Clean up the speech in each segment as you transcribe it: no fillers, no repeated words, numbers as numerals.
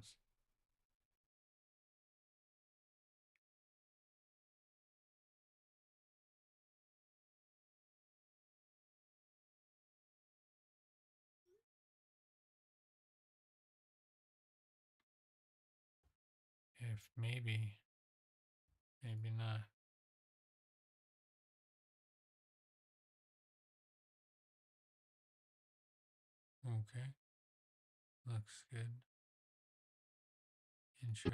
knows? If maybe, maybe not. Okay, looks good. Intro.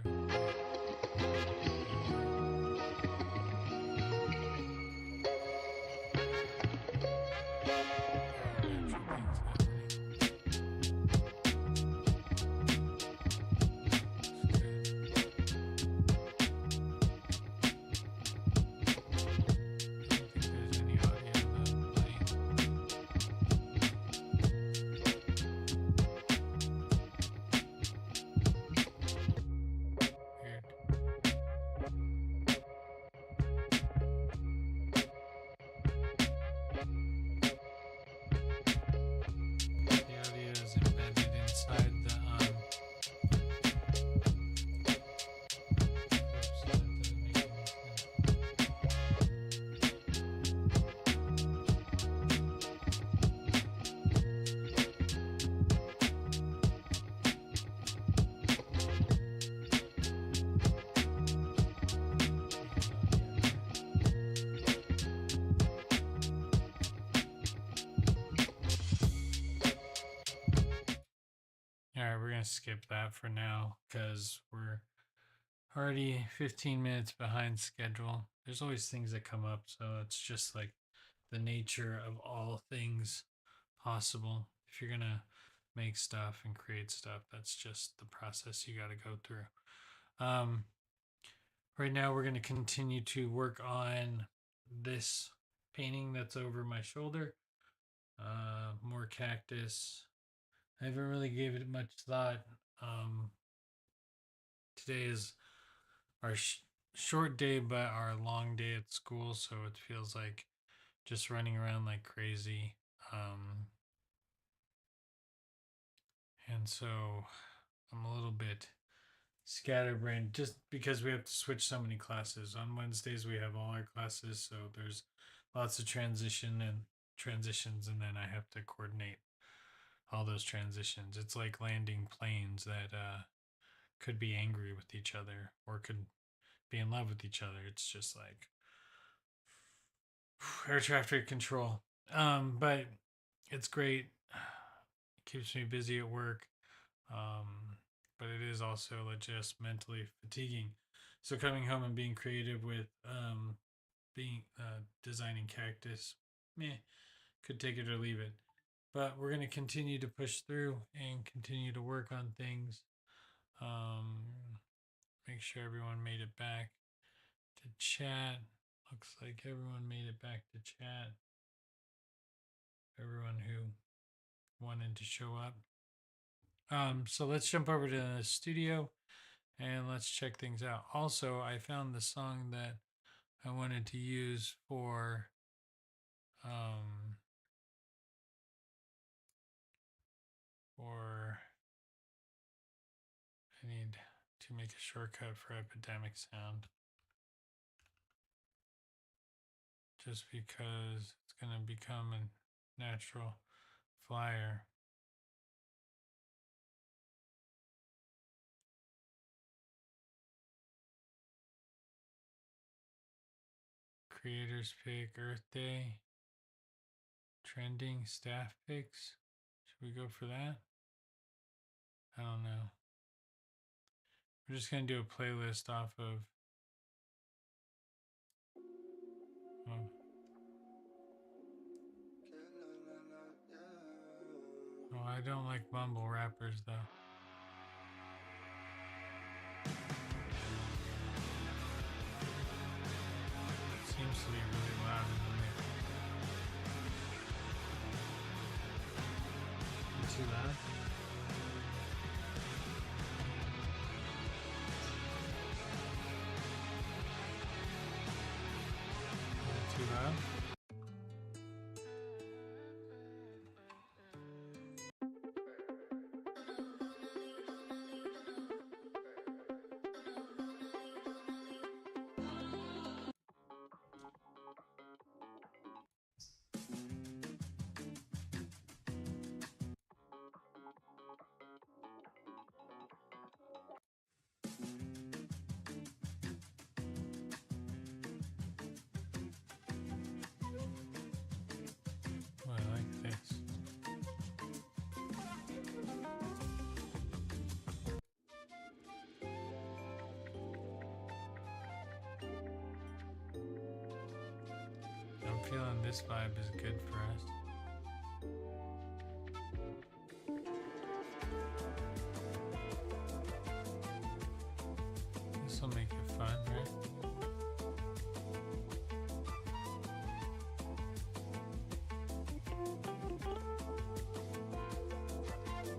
Natural things happening. All right, we're going to skip that for now because we're already 15 minutes behind schedule. There's always things that come up, so it's just like the nature of all things possible. If you're going to make stuff and create stuff, that's just the process you got to go through. Right now, we're going to continue to work on this painting that's over my shoulder. More cactus. I haven't really gave it much thought. Today is our short day, but our long day at school, so it feels like just running around like crazy. And so I'm a little bit scatterbrained just because we have to switch so many classes. On Wednesdays we have all our classes, so there's lots of transitions, and then I have to coordinate all those transitions. It's like landing planes that could be angry with each other or could be in love with each other. It's just like air traffic control. But it's great. It keeps me busy at work. But it is also just mentally fatiguing. So coming home and being creative with being designing cactus, could take it or leave it. But we're going to continue to push through and continue to work on things. Make sure everyone made it back to chat. Looks like everyone made it back to chat. Everyone who wanted to show up. So let's jump over to the studio and let's check things out. Also, I found the song that I wanted to use for I need to make a shortcut for epidemic sound. Just because it's going to become a natural flyer. Creators pick Earth Day. Trending staff picks. Should we go for that? I don't know. We're just going to do a playlist off of. Oh, I don't like mumble rappers though. It seems to be really loud in the mix. Too loud? Too loud? this vibe is good for us. This will make it fun, right?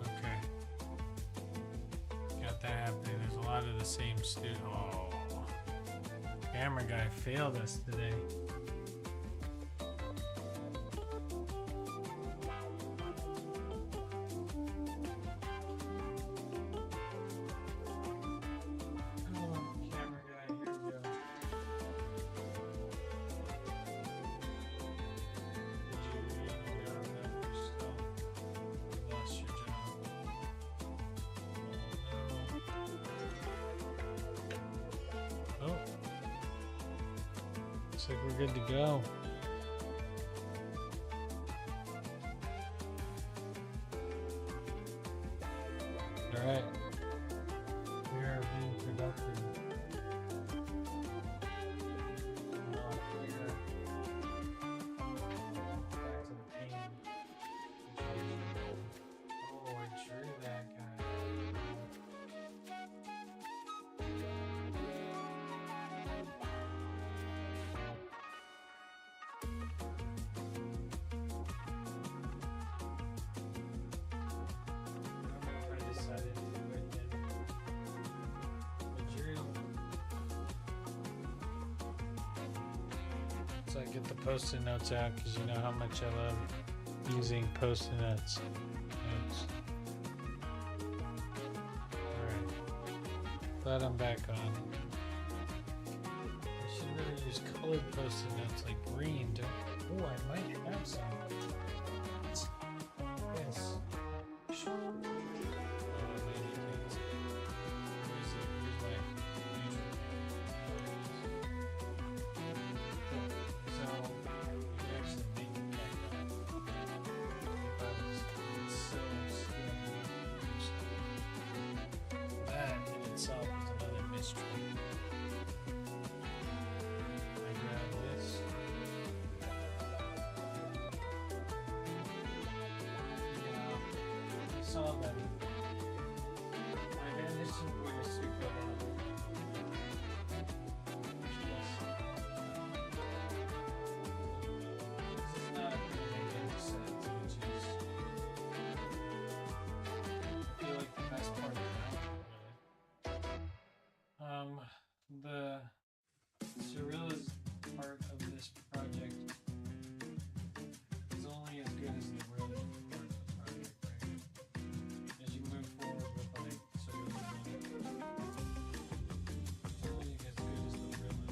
Okay. Got that happening. There's a lot of the same student. Oh. Camera guy failed us today. Looks like we're good to go. All right. We are being productive. Back to the pain situation. Oh, I drew that guy. So I get the post-it notes out because you know how much I love using post-it notes. Alright. Glad I'm back on. I should really use colored post-it notes like green. Oh, I might have some. Yes. Itself is another mystery. I grab this. I saw that. I ran this in Puerto Rico. This is not going to make any sense, which is, I feel like the best part of it. The surrealist part of this project is only as good as the realist part of the project, right? As you move forward with like surrealism, it's only as good as the realism.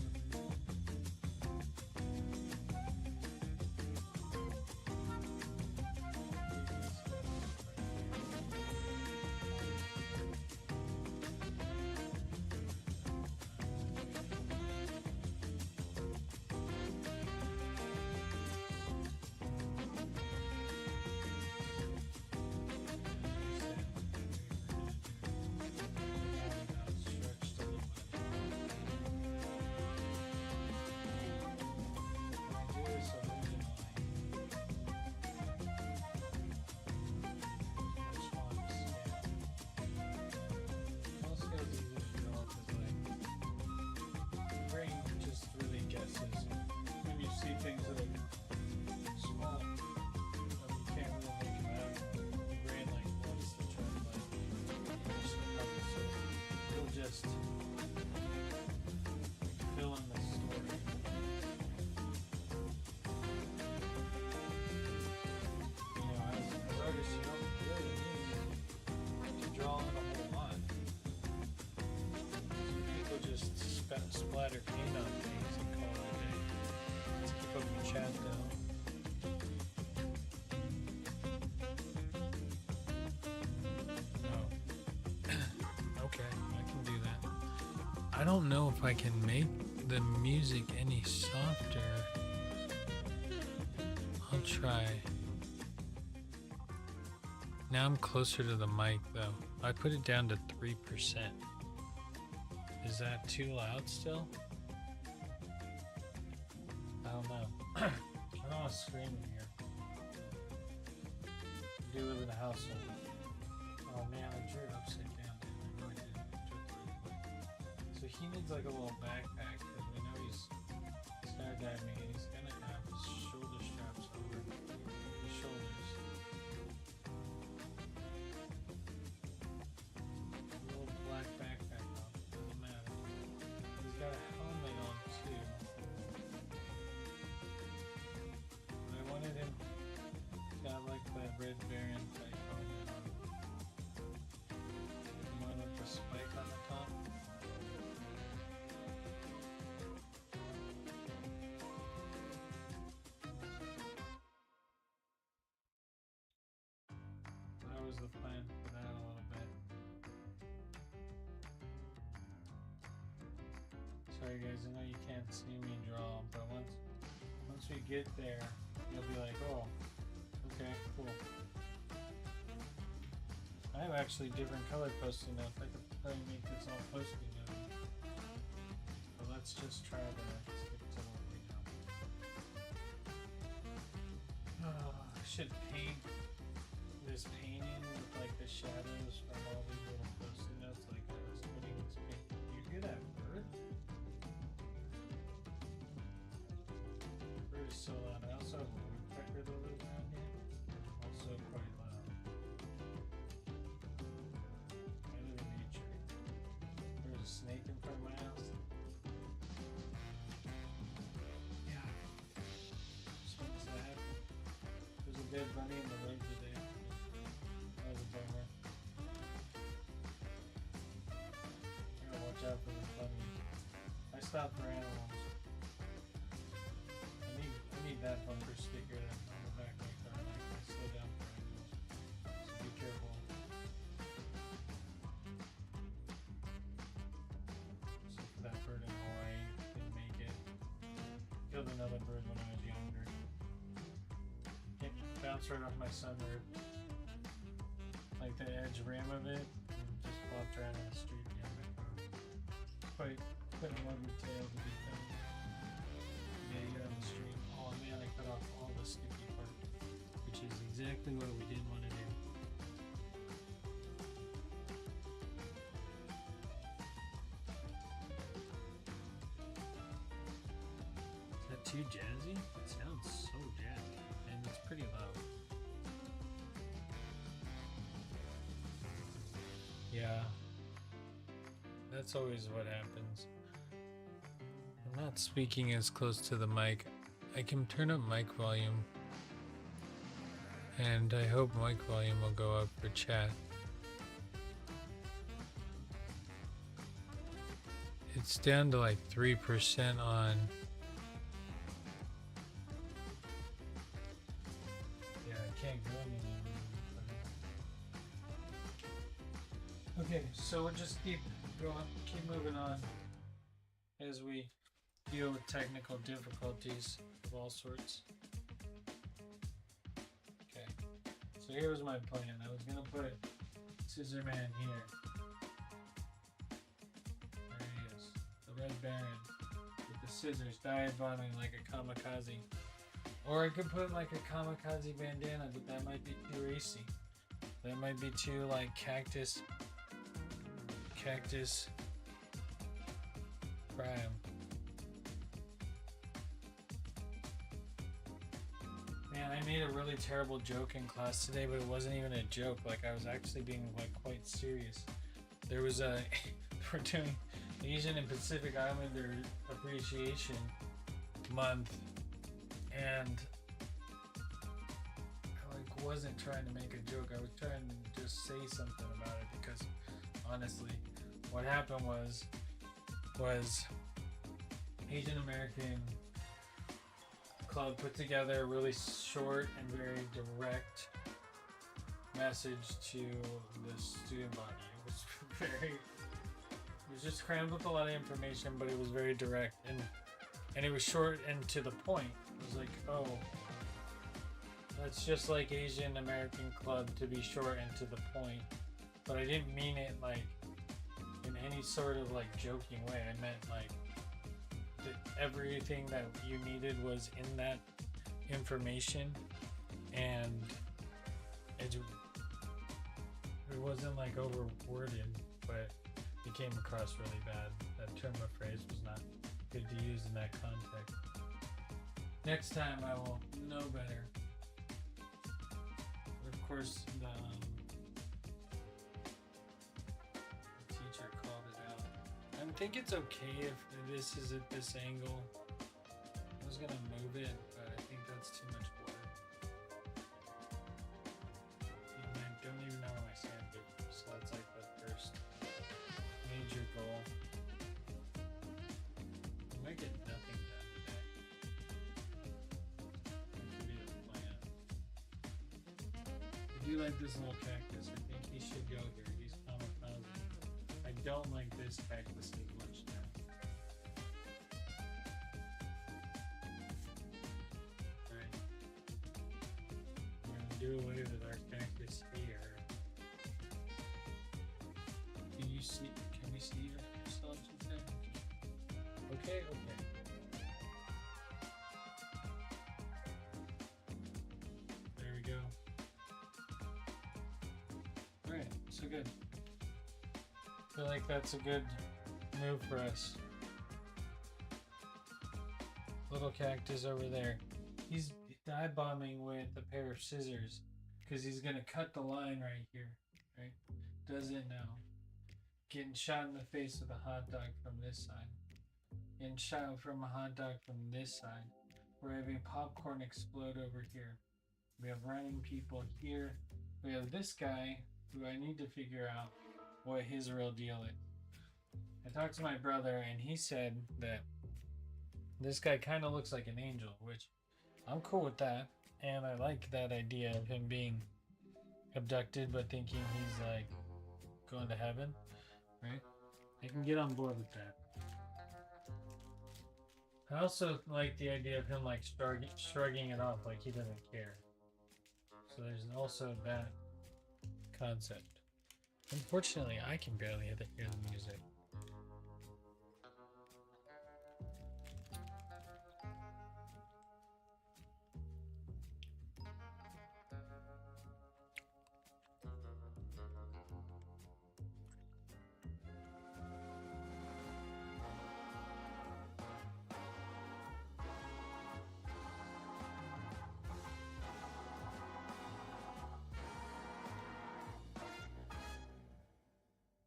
Things that are small, you can't really make them out. Your brain like wants to try to like push them up, so you'll just fill in the story. You know, as artists, you don't really need to draw in a whole lot. Some people just splatter paint on things and call it a day. Keep up the chat though. Oh. Okay, I can do that. I don't know if I can make the music any softer. I'll try. Now I'm closer to the mic though. I put it down to 3%. Is that too loud still? I don't know. I don't know want to scream in here. Do live in a household. Oh man, I drew it upside down. I know I didn't. So he needs like a little backpack because we know he's skydiving and he's gonna have his shoulder straps over his shoulders. A little black backpack on, doesn't matter. He's got a helmet on too. I wanted him to have like that red Baron type helmet on. The one with the spike on the top. That was the plan for that a little bit. Sorry guys, I know you can't see me draw, but once we get there, you'll be like, oh, okay, cool. I have actually different color posting notes. I could probably make this all posting notes. But let's just try to stick to what we know. I should paint this painting with like the shadows from all these little post-it notes, like I was putting this paint. You hear that bird? The bird is so loud. I also have a woodpecker that lives around here. Also quite loud. I live in nature. There's a snake in front of my house. Yeah. So what's that happen? There's a dead bunny in the road today. That was a bummer. I gotta watch out for the bunnies. I stop for animals. I need that bumper sticker on the back of my car. Like I slow down for animals. So be careful. So for that bird in Hawaii, didn't make it. Killed another bird when I was younger. It bounced right off my sunroof. Like the edge rim of it, and just flopped around in the street behind my car. Quite a lovely tale to be found. Yeah, you on the street. Oh man, I cut off all the sticky part, which is exactly what we didn't want to do. Is that too jazzy? It sounds so jazzy, and it's pretty loud. Yeah, that's always what happens. I'm not speaking as close to the mic. I can turn up mic volume, and I hope mic volume will go up for chat. It's down to like 3% on. Yeah, I can't go anymore. Okay, so we'll just keep moving on as we deal with technical difficulties of all sorts. Okay, so here was my plan. I was gonna put Scissor Man here. There he is, the Red Baron with the scissors dive-bombing like a kamikaze. Or I could put like a kamikaze bandana, but that might be too racy. That might be too like cactus crime. Man, I made a really terrible joke in class today, but it wasn't even a joke. Like I was actually being like quite serious. There was a we're doing Asian and Pacific Islander Appreciation Month, and I like wasn't trying to make a joke. I was trying to just say something about it because honestly, what happened was Asian American Club put together a really short and very direct message to the student body. It was just crammed with a lot of information, but it was very direct and it was short and to the point. It was like, oh, that's just like Asian American Club to be short and to the point. But I didn't mean it like in any sort of like joking way. I meant like that everything that you needed was in that information, and it wasn't like over worded, but it came across really bad. That term or phrase was not good to use in that context. Next time I will know better. But of course, the teacher called it out. I think it's okay if this is at this angle. I was gonna move it, but I think that's too much work. And I don't even know where my sandpaper is, so that's like the first major goal. I might get nothing done today. That could be the plan. I do like this little cactus. I think he should go here. He's kamikaze. I don't like this cactus as much now. Alright. We're gonna do away with our cactus here. Can you see? Can we see yourselves in there? Okay, okay. There we go. Alright, so good. I feel like that's a good move for us. Little cactus over there. He's dive bombing with a pair of scissors because he's gonna cut the line right here. Right? Does it now? Getting shot in the face with a hot dog from this side. Getting shot from a hot dog from this side. We're having popcorn explode over here. We have running people here. We have this guy who I need to figure out what his real deal is. I talked to my brother and he said that this guy kind of looks like an angel, which I'm cool with that. And I like that idea of him being abducted but thinking he's like going to heaven, right? I can get on board with that. I also like the idea of him like shrugging it off like he doesn't care. So there's also that concept. Unfortunately, I can barely hear the music.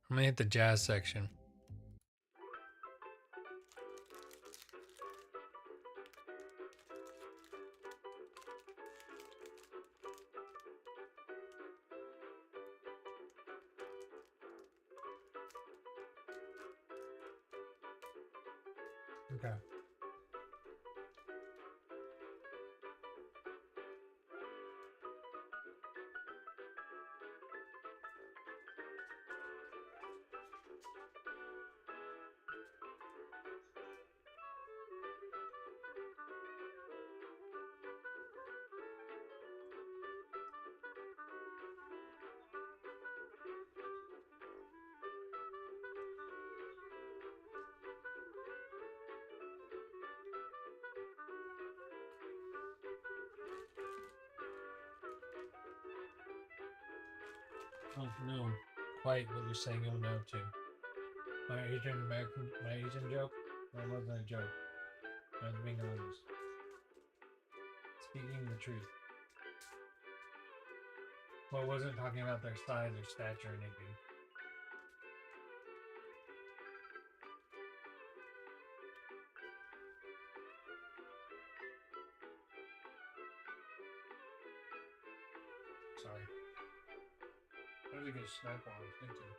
I'm gonna hit the jazz section. Okay. I don't know quite what you're saying oh no to. My Asian joke? That wasn't a joke. I was being honest. Speaking the truth. Well, I wasn't talking about their size or stature or anything. Sorry. That was a good snack while I was thinking.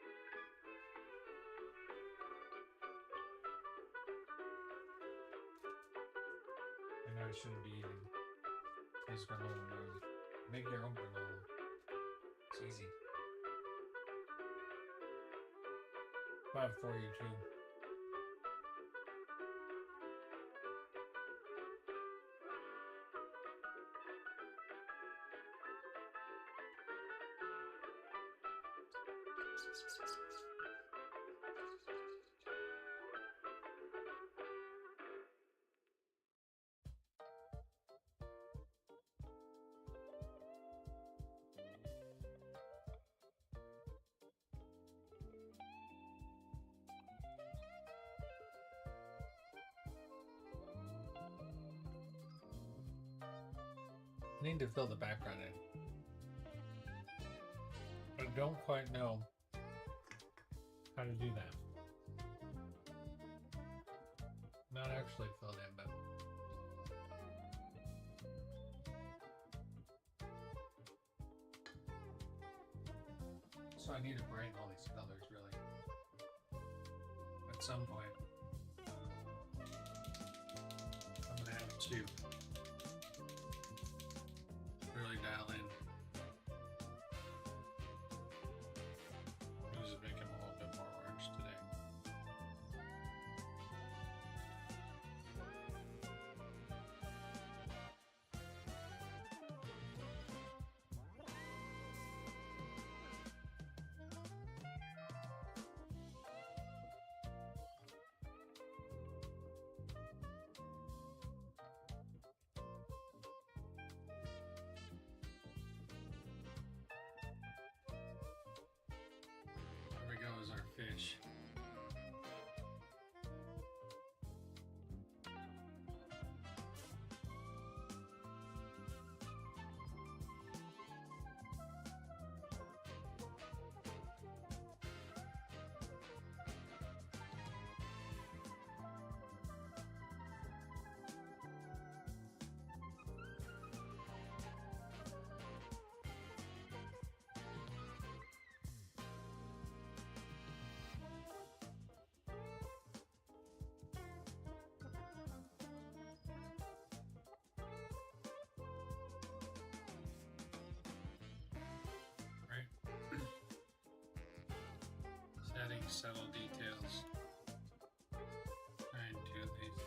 I know I shouldn't be eating this granola bar. Make your own granola. It's easy. Buy it for you too. I need to fill the background in. I don't quite know how to do that. Not actually filled in, but so I need to brighten all these colors really. At some point, I'm gonna have to really dial in. I'll just make them a little bit more orange today. There we go, is our fish. Adding subtle details. Try and do these.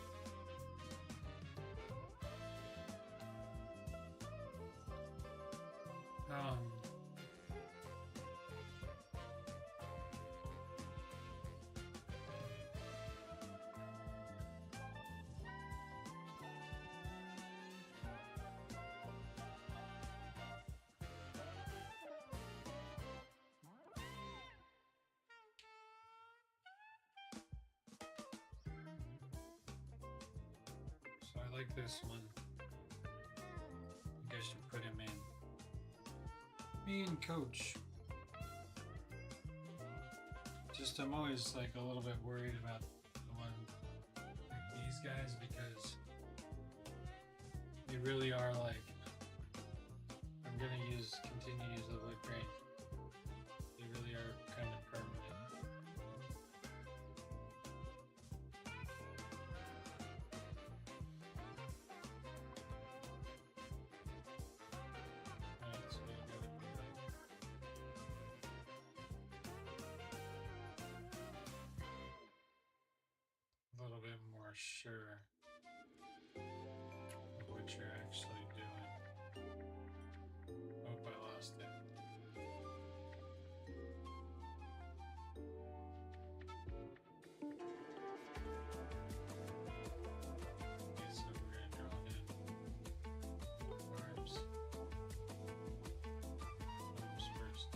So I like this one. I guess you put him in. Me and Coach. Just I'm always like a little bit worried about the one like these guys because they really are like I'm gonna continue to use the wood grain. They really are kind of permanent. A little bit more sure of what you're actually doing. Hope I lost it. Okay, so we're going to draw in arms. Arms first.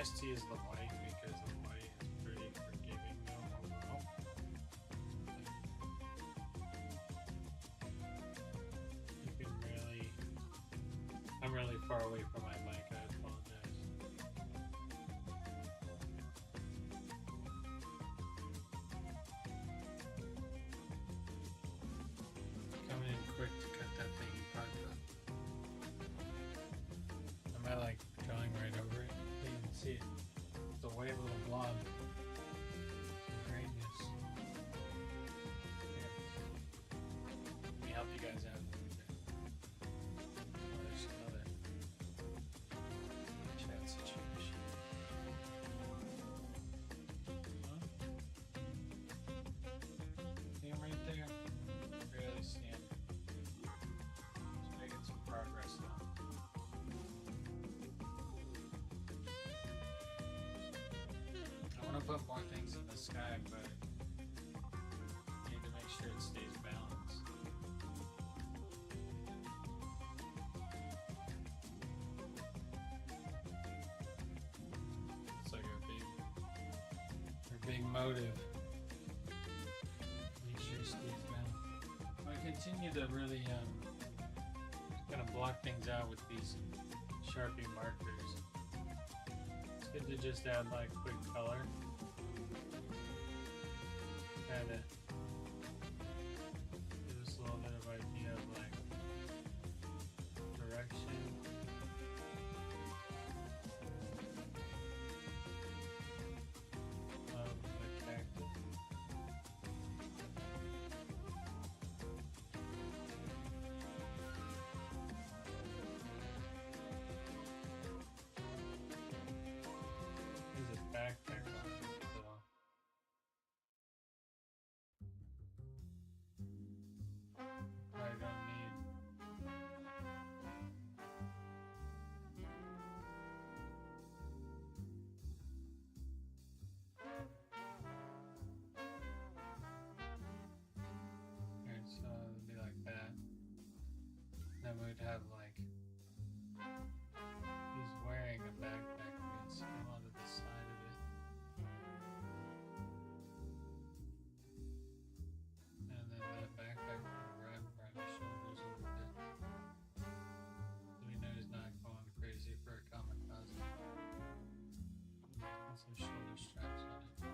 Iced tea is the white because the white is pretty forgiving though overall. You can really... I'm really far away from my mic, I apologize. Coming in quick to cut that thing apart though. Am I like going right over it? You can see it. It's a white little blob. Greatness. Here. Let me help you guys out a little bit. Oh, there's another chat situation. Huh? See him right there? Barely see him. Just making some progress now. I want to put more things in the sky, but I need to make sure it stays balanced. It's like our big motive. Make sure it stays balanced. I continue to really kind of block things out with these Sharpie markers. It's good to just add like quick color. Kind of give us a little bit of idea of like direction. Of the cactus. There's a backpack on it, so I don't need. Alright, so it'd be like that. Then we'd have like he's wearing a backpack. We can see him onto the side of it. And then that backpack would wrap around his shoulders a little bit. So we know he's not going crazy for a kamikaze. And some shoulder straps on it.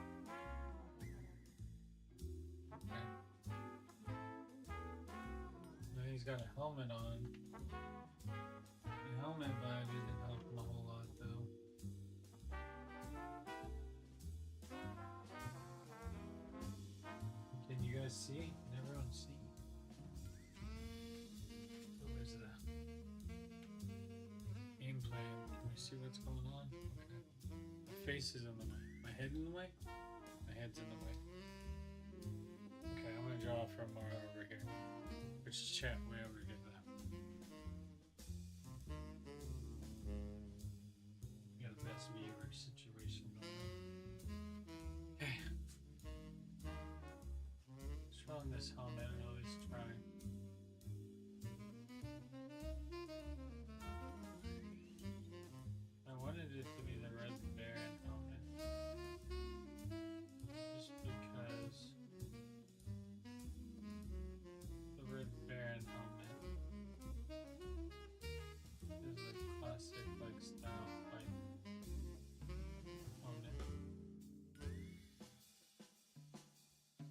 Okay. Then he's got a helmet on. The helmet vibe didn't help him a whole lot though. Can you guys see? Can everyone see? So where's the game plan? Can we see what's going on? Okay. My face is in the way. My head in the way? My head's in the way. Okay, I'm gonna draw from more over here. Which is chat way over here though. You got the best viewer situation going on. Okay. What's wrong with this helmet? I always try. I wanted it to be the Red Baron helmet. Just because the Red Baron helmet is a classic like style like helmet.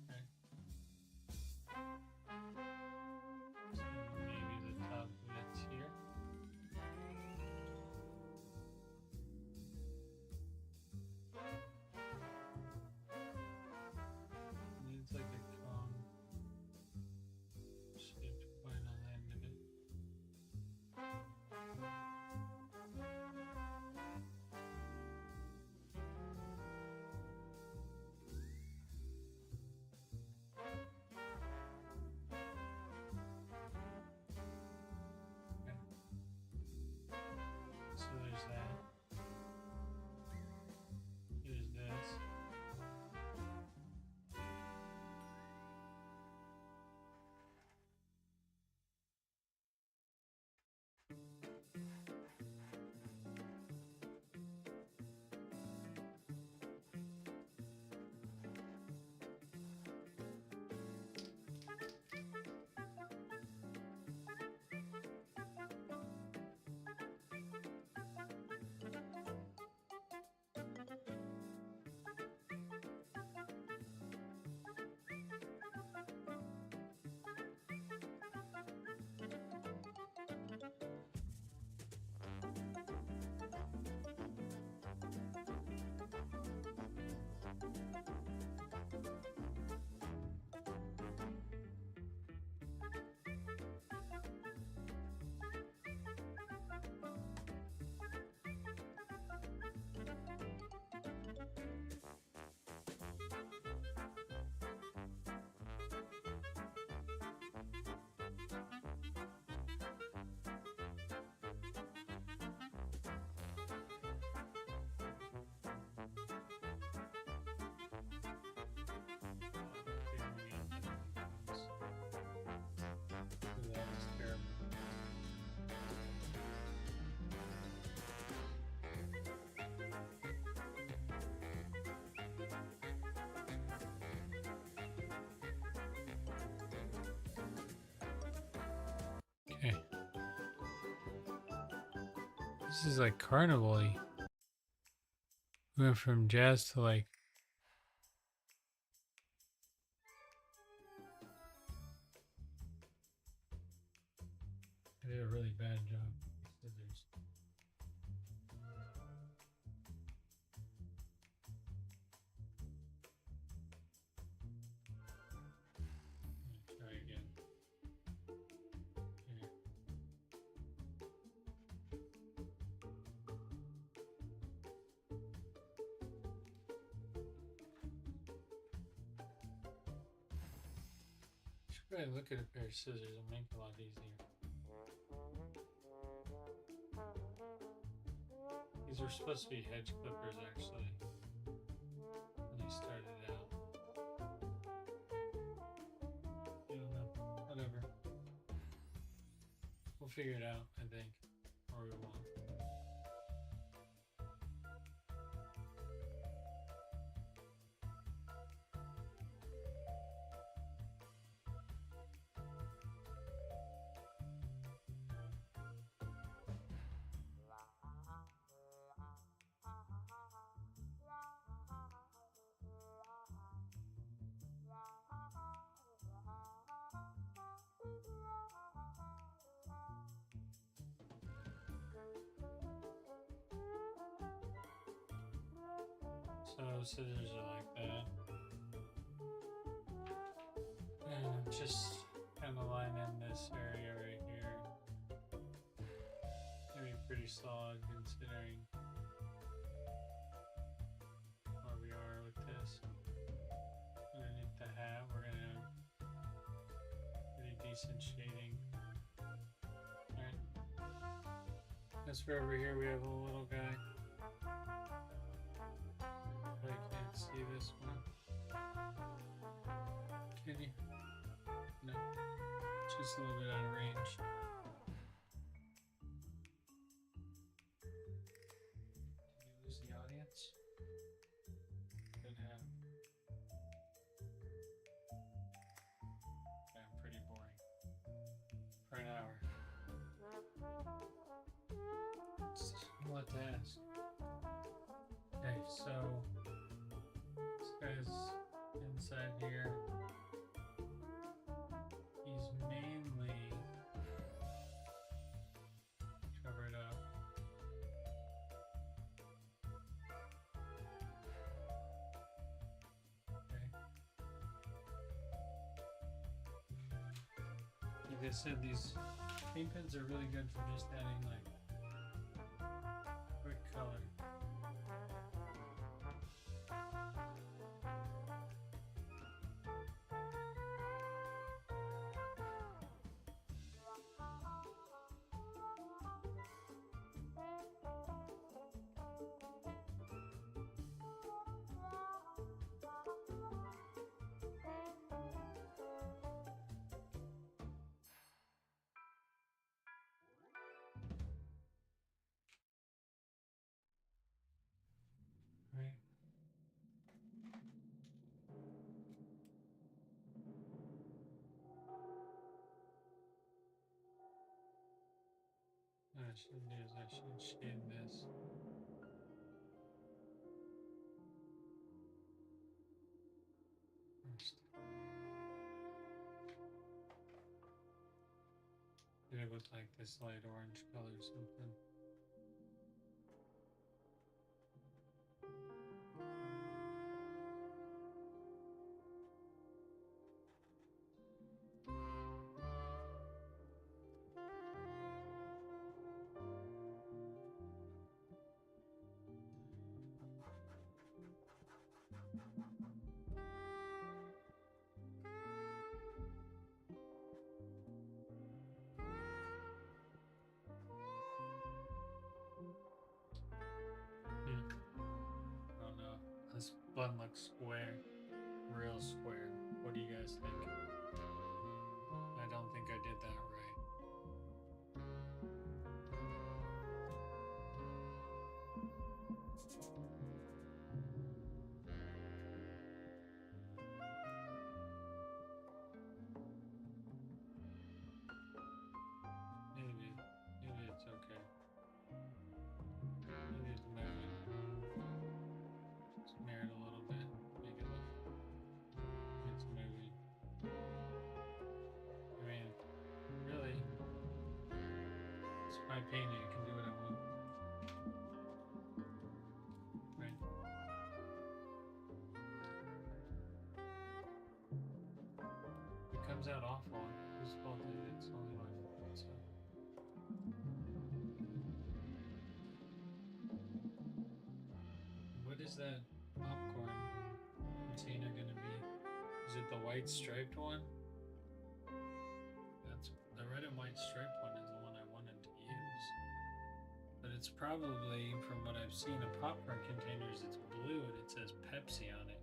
Okay. This is like carnival-y. We went from jazz to like. I did a really bad job with these scissors. Try again. Here. Should probably look at a pair of scissors and make it a lot easier. These were supposed to be hedge clippers actually when they started out. I don't know. Whatever. We'll figure it out, I think. Or we won't. So scissors are like that. And I'm just kind of line in this area right here. Maybe pretty solid considering where we are with this. Underneath the hat, we're gonna have pretty decent shading. Alright. That's for over here we have a little guy. I can't see this one. Can you? No. Just a little bit out of range. Did you lose the audience? Could have. Okay, I'm pretty boring. For an hour. It's a lot to ask. Okay, so this guy's inside here. He's mainly covered up. Okay. Like I said, these paint pens are really good for just adding like quick color. Right? What I should do is I should shade this. First. Get it with like this light orange color or something. I don't know. This bun looks square. Real square. What do you guys think? I don't think I did that right. Maybe it's okay. paint it, I can do what I want. Right? It comes out awful. Whose fault is it? It's only my fault. So. What is that popcorn container gonna be? Is it the white striped one? That's the red and white striped one is the one I wanted to use. But it's probably, from what I've seen of popcorn containers, it's blue and it says Pepsi on it.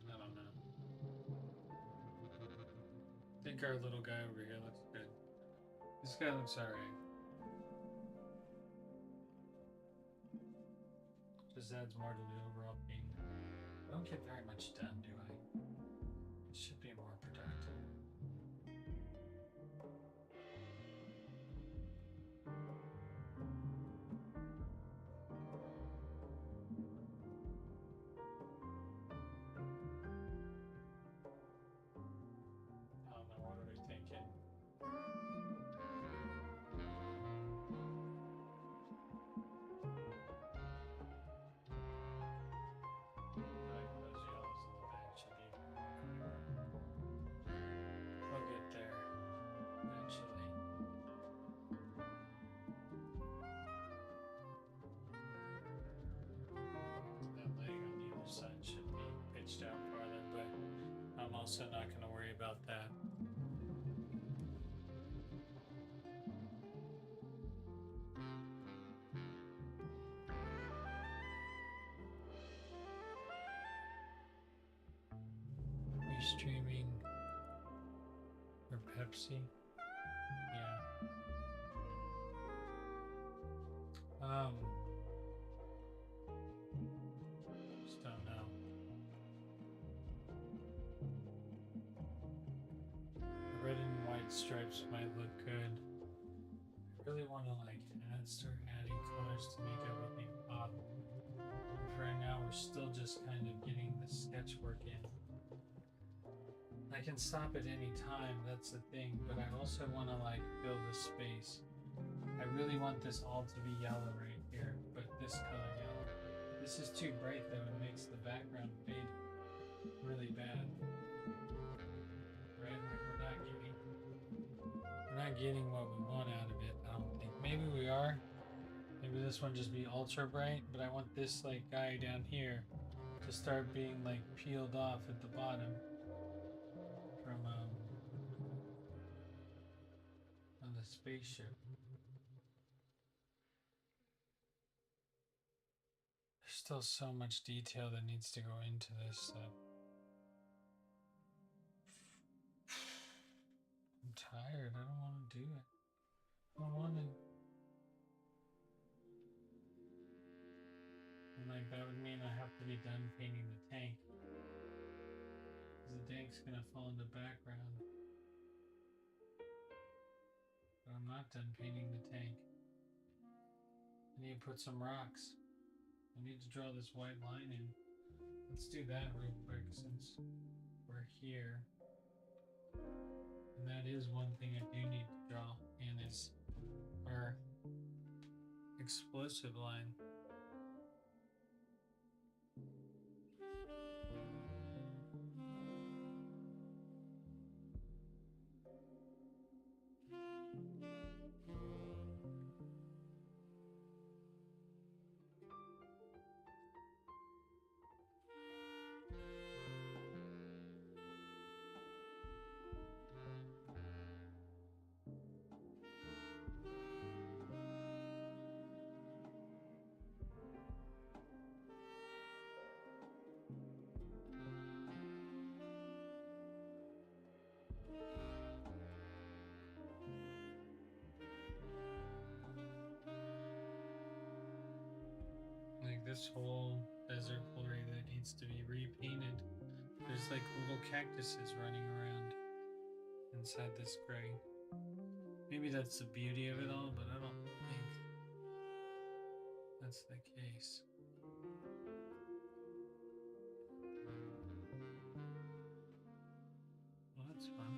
I don't know. I think our little guy over here looks good. This guy looks alright. Just adds more to the overall theme. I don't get very much done, do I? It should be more productive. I don't know, what are we thinking? Like those yellows in the back should be. We'll get there eventually. That lighting on the other side should be pitched out farther, but I'm also not going to worry about that. Streaming for Pepsi? Yeah. Just don't know. The red and white stripes might look good. I really want to start adding colors to make everything pop. For right now, we're still just kind of getting the sketch work in. I can stop at any time, that's the thing, but I also want to fill the space. I really want this all to be yellow right here, but this color yellow. This is too bright though, it makes the background fade really bad. Right? We're not getting what we want out of it, I don't think. Maybe we are. Maybe this one just be ultra bright, but I want this guy down here to start being peeled off at the bottom from on the spaceship. There's still so much detail that needs to go into this. I'm tired. I don't want to do it. I don't want to. And that would mean I have to be done painting the tank. Because the tank's going to fall in the background. But I'm not done painting the tank. I need to put some rocks. I need to draw this white line in. Let's do that real quick since we're here. And that is one thing I do need to draw in is our explosive line. This whole desert floor that needs to be repainted. There's little cactuses running around inside this gray. Maybe that's the beauty of it all, but I don't think that's the case. Well, that's fun.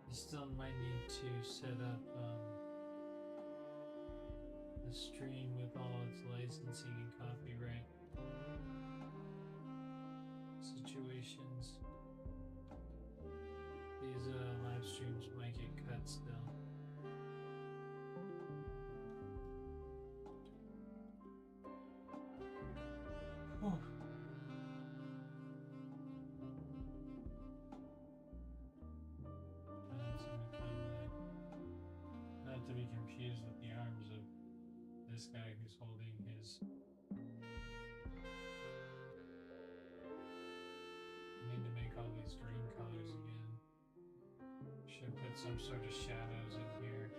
You still might need to set up the stream with all its licensing and copyright situations. These live streams might get cut still. Whew. Not to be confused with the arms of this guy who's holding his. I need to make all these green colors again. Should put some sort of shadows in here.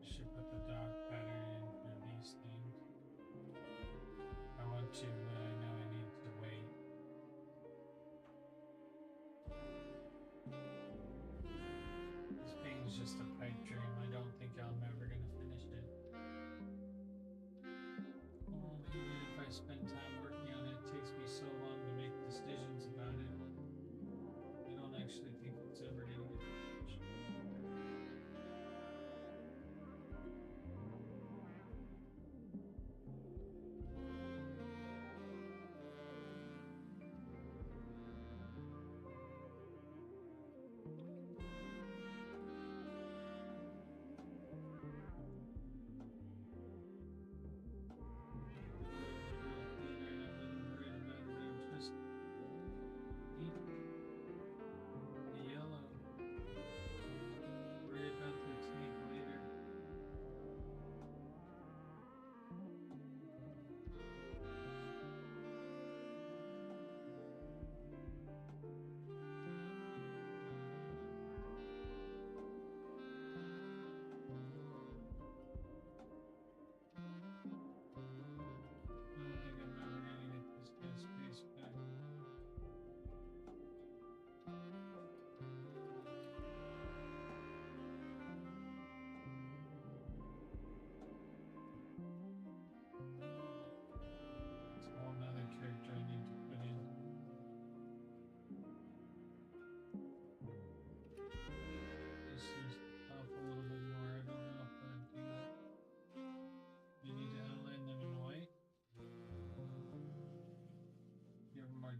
Should put the dog pattern in for these things. I want to, but I know I need to wait. This painting's just a pipe dream. I don't think I'm ever gonna finish it. Well, even if I spend time working on it, it takes me so long to make decisions about it. I don't actually think it's ever gonna get finished.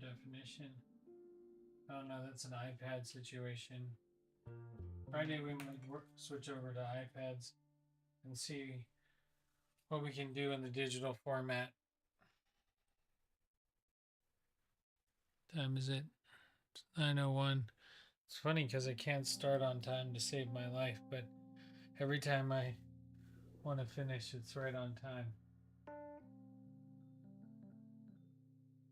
Definition. Oh no, that's an iPad situation. Friday we might switch over to iPads and see what we can do in the digital format. Time is it? It's 9:01. It's funny because I can't start on time to save my life, but every time I want to finish, it's right on time.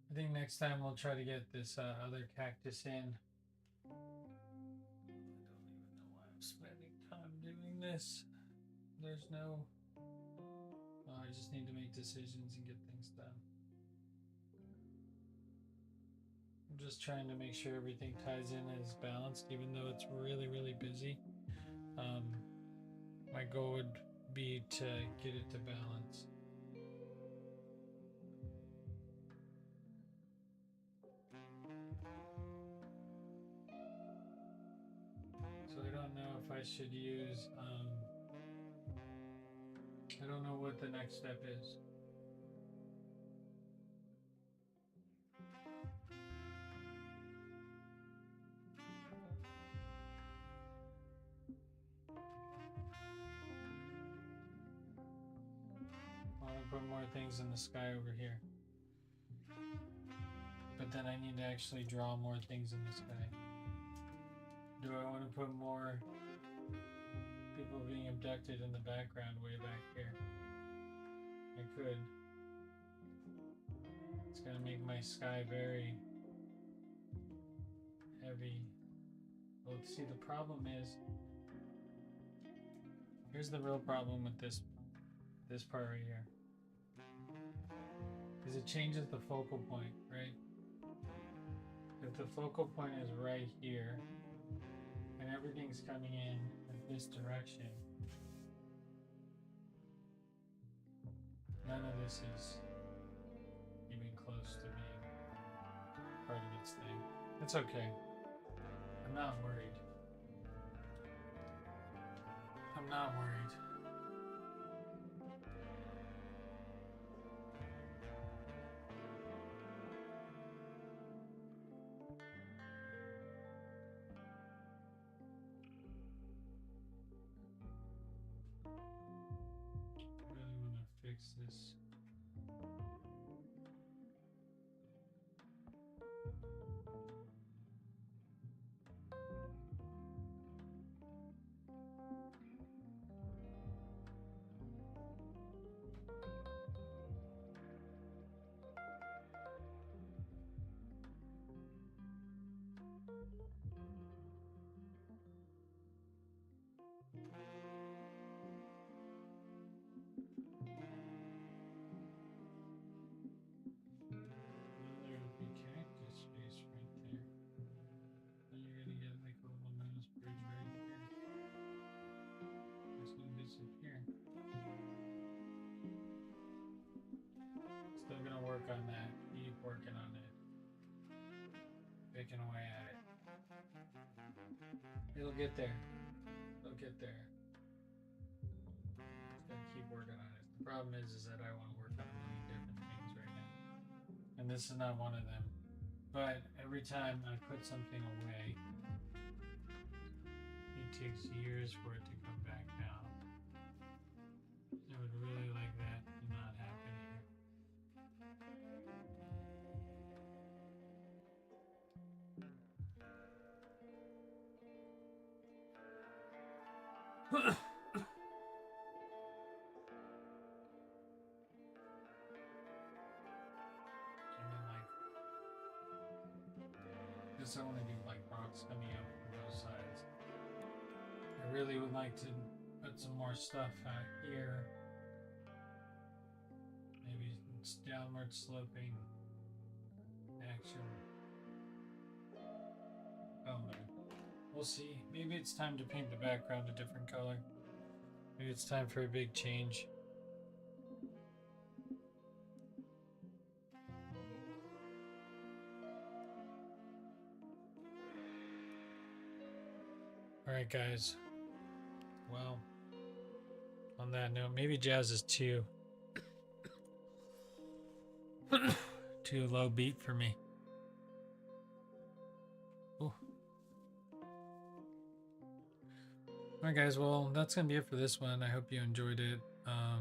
I think next time we'll try to get this other cactus in. I don't even know why I'm spending time doing this. There's no... Oh, I just need to make decisions and get things done. I'm just trying to make sure everything ties in and is balanced, even though it's really, really busy. My goal would be to get it to balance. So I don't know if I should use, I don't know what the next step is. put more things in the sky over here. But then I need to actually draw more things in the sky. Do I want to put more people being abducted in the background way back here? I could. It's going to make my sky very heavy. Well, see, the problem is, here's the real problem with this part right here. Is it changes the focal point, right? If the focal point is right here, and everything's coming in this direction, none of this is even close to being part of its thing. It's okay. I'm not worried. I'm not worried. I really want to fix this. Still gonna work on that. Keep working on it. Picking away at it. It'll get there. It'll get there. Just gonna keep working on it. The problem is that I want to work on a million different things right now. And this is not one of them. But every time I put something away, it takes years for it to come back down. I would really like that to not happen here. And then just I want to do like rocks coming up from both sides. I really would like to put some more stuff out here. Maybe it's downward sloping action. Oh no. We'll see. Maybe it's time to paint the background a different color. Maybe it's time for a big change. Alright guys. Well, on that note, maybe jazz is too low beat for me. Ooh. Alright guys, well that's gonna be it for this one. I hope you enjoyed it. I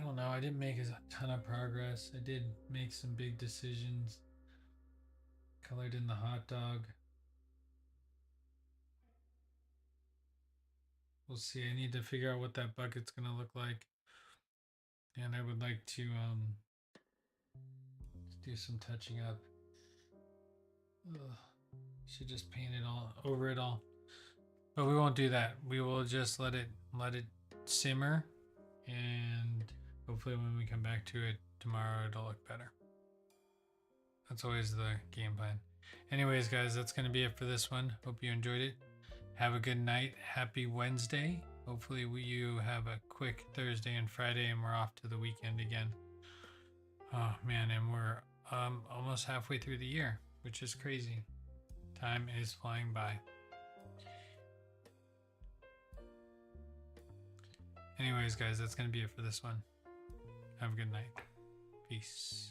don't know, I didn't make a ton of progress. I did make some big decisions. Colored in the hot dog. We'll see. I need to figure out what that bucket's gonna look like. And I would like to do some touching up. Ugh. Should just paint it all over it all. But we won't do that. We will just let it simmer, and hopefully when we come back to it tomorrow it'll look better. That's always the game plan. Anyways guys, that's gonna be it for this one. Hope you enjoyed it. Have a good night. Happy Wednesday. Hopefully you have a quick Thursday and Friday and we're off to the weekend again. Oh man, and we're almost halfway through the year, which is crazy. Time is flying by. Anyways, guys, that's going to be it for this one. Have a good night. Peace.